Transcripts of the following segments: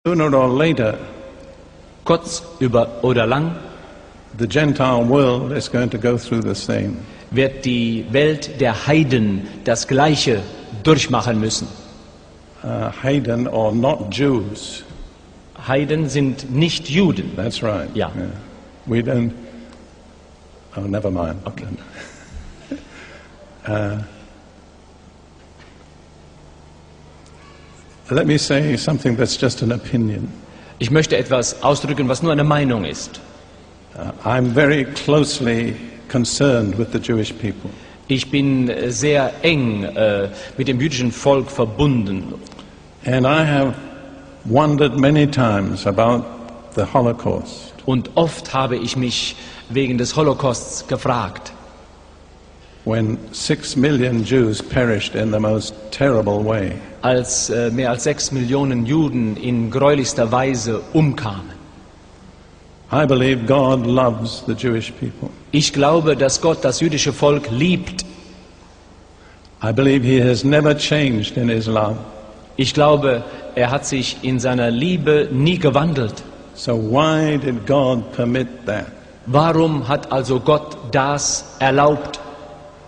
Sooner or later, kurz oder lang, the Gentile world is going to go through the same. wird die Welt der Heiden das Gleiche durchmachen müssen. Heiden or not Jews. Heiden sind nicht Juden. That's right. Ja. Yeah. We don't. Oh, never mind. Okay. Let me say something that's just an opinion. Ich möchte etwas ausdrücken, was nur eine Meinung ist. I'm very closely concerned with the Jewish people. Ich bin sehr eng mit dem jüdischen Volk verbunden. And I have wondered many times about the Holocaust. Und oft habe ich mich wegen des Holocausts gefragt, When 6 million Jews perished in the most terrible way. als mehr als 6 Millionen Juden in gräulichster Weise umkamen. I believe God loves the Jewish people. Ich glaube, dass Gott das jüdische Volk liebt. I believe He has never changed in His love. Ich glaube, er hat sich in seiner Liebe nie gewandelt. So why did God permit that? Warum hat also Gott das erlaubt?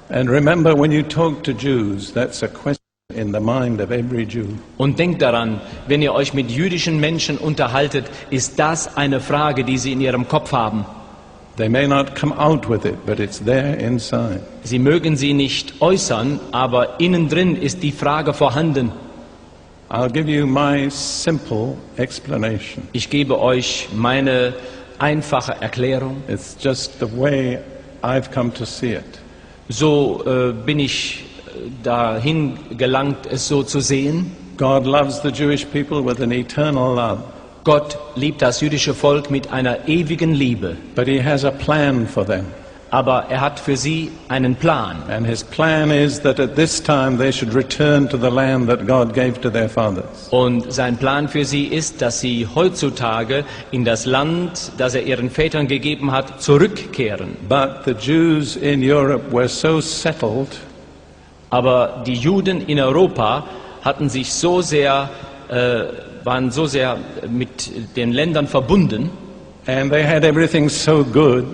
And remember, when you talk to Jews, that's a question in the mind of every Jew. Und denkt daran, wenn ihr euch mit jüdischen Menschen unterhaltet, ist das eine Frage, die sie in ihrem Kopf haben. They may not come out with it, but it's there inside. Sie mögen sie nicht äußern, aber innen drin ist die Frage vorhanden. I'll give you my simple explanation. Ich gebe euch meine einfache Erklärung. It's just the way I've come to see it. So bin ich dahin gelangt, es so zu sehen. God loves the Jewish people with an eternal love. Gott liebt das jüdische Volk mit einer ewigen Liebe. But He has a plan for them. Aber er hat für sie einen Plan. And His plan is that at this time they should return to the land that God gave to their fathers. Und sein Plan für sie ist, dass sie heutzutage in das Land, das er ihren Vätern gegeben hat, zurückkehren. But the Jews in Europe were so settled Aber die Juden in Europa hatten sich waren so sehr mit den Ländern verbunden. and they had everything so good,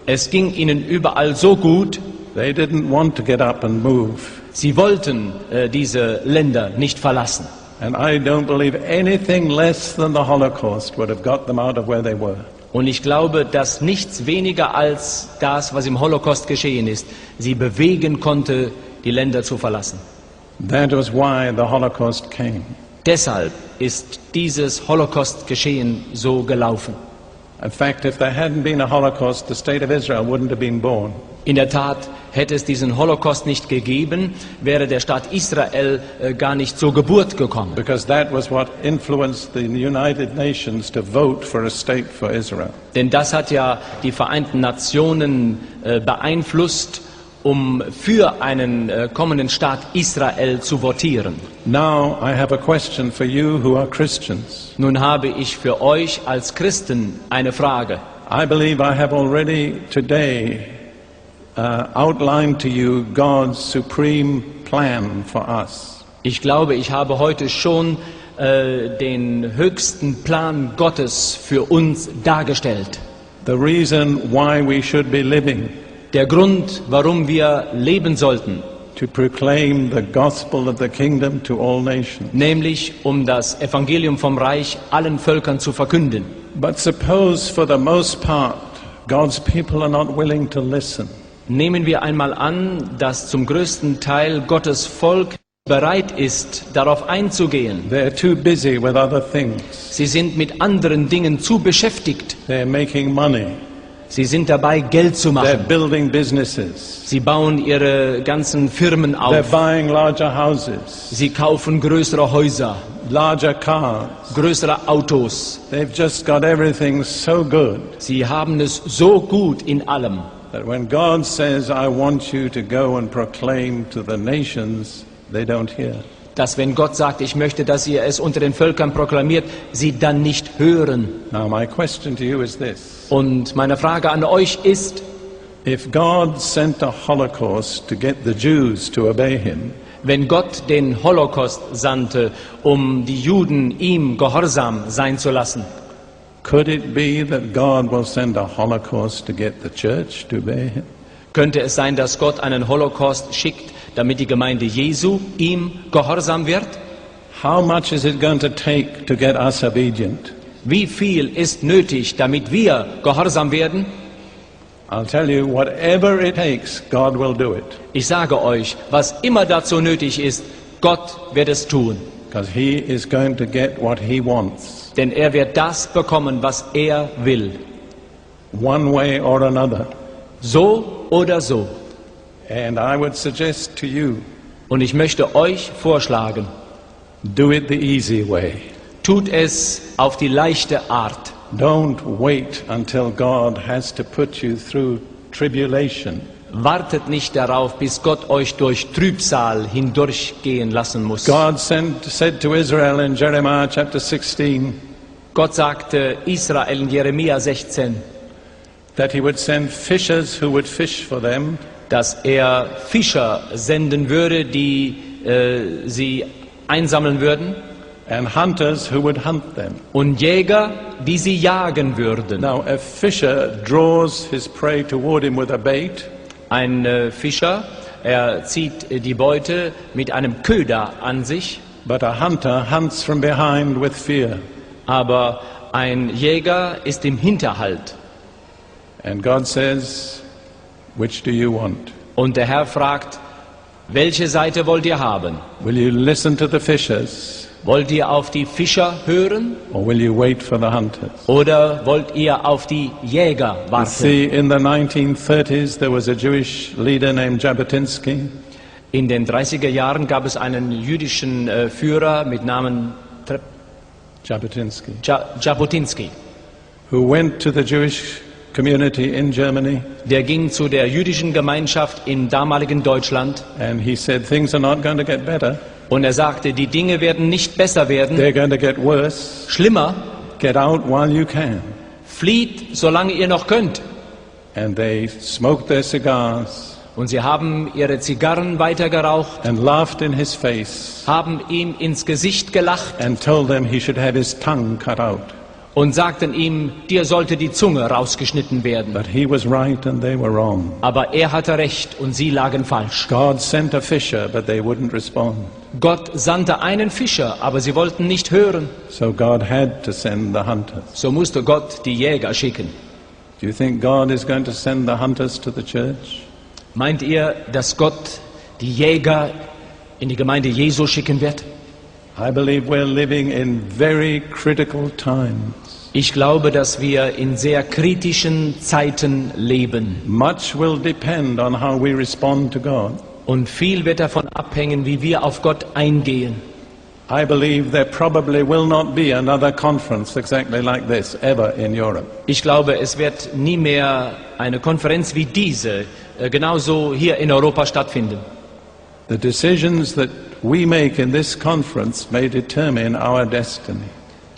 Es ging ihnen überall so gut. they didn't want to get up and move. Sie wollten diese Länder nicht verlassen. And I don't believe anything less than the Holocaust would have got them out of where they were. Und ich glaube, dass nichts weniger als das, was im Holocaust geschehen ist, sie bewegen konnte, die Länder zu verlassen. That was why the Holocaust came. Deshalb ist dieses Holocaust-Geschehen so gelaufen. In fact, if there hadn't been a Holocaust, the state of Israel wouldn't have been born. In der Tat, hätte es diesen Holocaust nicht gegeben, wäre der Staat Israel gar nicht zur Geburt gekommen. Because that was what influenced the United Nations to vote for a state for Israel. Denn das hat ja die Vereinten Nationen beeinflusst, um für einen kommenden Staat Israel zu votieren. Now I have a question for you who are Christians. Nun habe ich für euch als Christen eine Frage. I believe I have already today outlined to you God's supreme plan for us. Ich glaube, ich habe heute schon den höchsten Plan Gottes für uns dargestellt. The reason why we should be living. Der Grund, warum wir leben sollten, To proclaim the gospel of the kingdom to all nations. nämlich um das Evangelium vom Reich allen Völkern zu verkünden. But suppose for the most part God's people are not willing to listen. Nehmen wir einmal an, dass zum größten Teil Gottes Volk bereit ist, darauf einzugehen. They're too busy with other things. Sie sind mit anderen Dingen zu beschäftigt. They're making money. Sie sind dabei, Geld zu They're machen. building businesses. Sie bauen ihre ganzen Firmen They're auf. buying larger houses, Sie kaufen größere Häuser, larger cars. größere Autos. They've just got everything so good Sie haben es so gut in allem, that when God says, I want you to go and proclaim to the nations, they don't hear. dass wenn Gott sagt, ich möchte, dass ihr es unter den Völkern proklamiert, sie dann nicht hören. Now my question to you is this. Und meine Frage an euch ist, If God sent a Holocaust to get the Jews to obey him, wenn Gott den Holocaust sandte, um die Juden ihm gehorsam sein zu lassen? Could it be that God will send a Holocaust to get the church to obey him? Könnte es sein, dass Gott einen Holocaust schickt, damit die Gemeinde Jesu ihm gehorsam wird? How much is it going to take to get us obedient? Wie viel ist nötig, damit wir gehorsam werden? I'll tell you, whatever it takes, God will do it. Ich sage euch, was immer dazu nötig ist, Gott wird es tun. Because he is going to get what he wants, Denn er wird das bekommen, was er will. one way or another. So oder so. And I would suggest to you, Und ich möchte euch vorschlagen, do it the easy way. tut es auf die leichte Art. Don't wait until God has to put you through tribulation. Wartet nicht darauf, bis Gott euch durch Trübsal hindurchgehen lassen muss. God said to Israel in Jeremiah chapter 16 Gott sagte Israel in Jeremia 16, that he would send fishers who would fish for them, dass er Fischer senden würde, die sie einsammeln würden, and hunters who would hunt them. und Jäger, die sie jagen würden. Now, a fisher draws his prey toward him with a bait, Ein Fischer, er zieht die Beute mit einem Köder an sich, but a hunter hunts from behind with fear. aber ein Jäger ist im Hinterhalt. And God says, which do you want? Und der Herr fragt, welche Seite wollt ihr haben? Will you listen to the fishers, Wollt ihr auf die Fischer hören or will you wait for the hunters? oder wollt ihr auf die Jäger You warten? see, in the 1930s there was a Jewish leader named Jabotinsky, In den 30er Jahren gab es einen jüdischen Führer mit Namen Jabotinsky, Jabotinsky. who went to the Jewish community in Germany, Der ging zu der jüdischen Gemeinschaft im damaligen Deutschland and he said things are not going to get better, und er sagte, die Dinge werden nicht besser werden, they're going to get worse. schlimmer. Get out while you can. Flieht, solange ihr noch könnt. And they smoked their cigars Und sie haben ihre Zigarren weitergeraucht, and laughed in his face haben ihm ins Gesicht gelacht and told him he should have his tongue cut out. und sagten ihm, dir sollte die Zunge rausgeschnitten werden. But he was right and they were wrong. Aber er hatte recht und sie lagen falsch. God sent a fisher, but they wouldn't respond. Gott sandte einen Fischer, aber sie wollten nicht hören. So God had to send the hunters. So musste Gott die Jäger schicken. Do you think God is going to send the hunters to the church? Meint ihr, dass Gott die Jäger in die Gemeinde Jesu schicken wird? I believe we're living in very critical times. Ich glaube, dass wir in sehr kritischen Zeiten leben. Much will depend on how we respond to God. Und viel wird davon abhängen, wie wir auf Gott eingehen. I believe there probably will not be another conference exactly like this ever in Europe. Ich glaube, es wird nie mehr eine Konferenz wie diese genauso hier in Europa stattfinden. The decisions that we make in this conference may determine our destiny.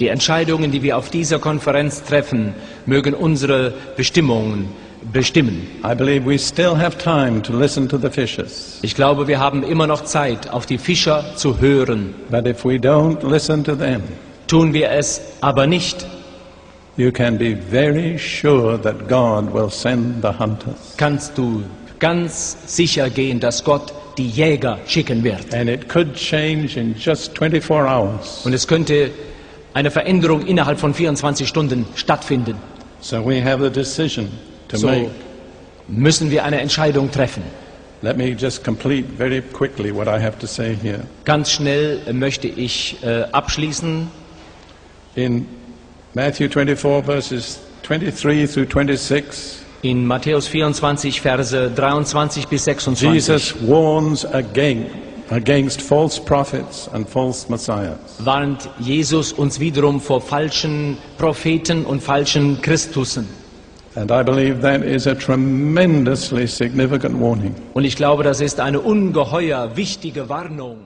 Die Entscheidungen, die wir auf dieser Konferenz treffen, mögen unsere Bestimmungen bestimmen. I believe we still have time to listen to the fishers. Ich glaube, wir haben immer noch Zeit, auf die Fischer zu hören. But if we don't listen to them, Tun wir es aber nicht, you can be very sure that God will send the hunters. kannst du ganz sicher gehen, dass Gott die Jäger schicken wird. And it could change in just 24 hours. Und es könnte eine Veränderung innerhalb von 24 Stunden stattfinden. So we have the decision to So make. müssen wir eine Entscheidung treffen. Let me just complete very quickly what I have to say here. Ganz schnell möchte ich abschließen. In Matthew 24 verses 23 through 26, In Matthäus 24, Verse 23 bis 26 Jesus warns against false prophets and false messiahs. warnt Jesus uns wiederum vor falschen Propheten und falschen Christussen. And I believe that is a tremendously significant warning. Und ich glaube, das ist eine ungeheuer wichtige Warnung.